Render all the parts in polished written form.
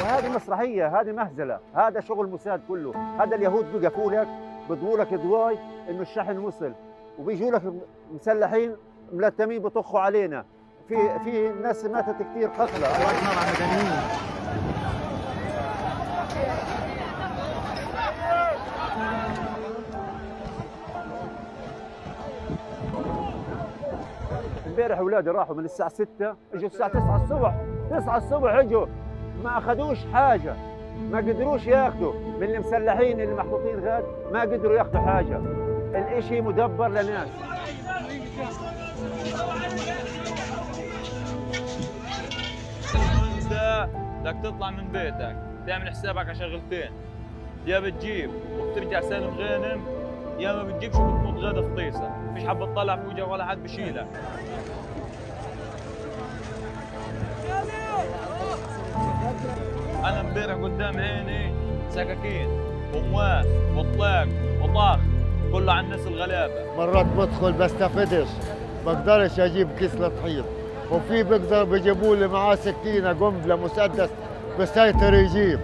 هذه مسرحية، هذه مهزلة، هذا شغل موساد كله. هذا اليهود بيقفوا لك بيضووا لك ضواي انه الشحن وصل، وبيجوا لك مسلحين ملتمين بيطخوا علينا. في ناس ماتت كثير قتلى. امبارح اولادي راحوا من الساعة 6 اجوا الساعة 9 الصبح، 9 الصبح اجوا ما اخذوش حاجة، ما قدروش ياخذوا من المسلحين اللي محطوطين غاد، ما قدروا ياخذوا حاجة. الاشي مدبر لناس. انت بدك تطلع من بيتك تعمل حسابك على شغلتين، يا بتجيب وبترجع سالم غانم، يا ما بتجيبش وبتموت غدا فطيسه، مفيش حد بتطلع في وجهك ولا حد بشيلك. انا امبارح قدام عيني سكاكين ومواس وطلاق وطاخ، كله على الناس الغلابه. مرات بدخل بستفدش، بقدرش اجيب كيس لطحين، وفي بقدر بيجيبوا لي معاه سكينه قنبله مسدس بسيطر يجيب،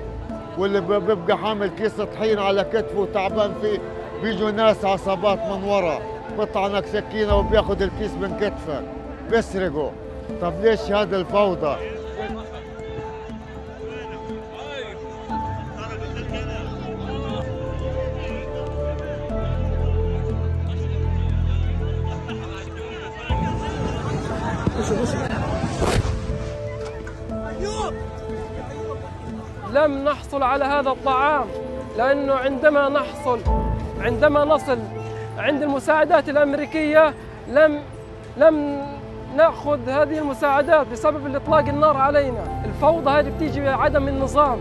واللي بيبقى حامل كيس طحين على كتفه وتعبان فيه بيجوا ناس عصابات من ورا بطعنك سكينه وبياخذ الكيس من كتفك بيسرقوا. طب ليش هذا الفوضى؟ لم نحصل على هذا الطعام، لأنه عندما نصل عند المساعدات الأمريكية لم نأخذ هذه المساعدات بسبب إطلاق النار علينا. الفوضى هذه بتيجي بعدم النظام.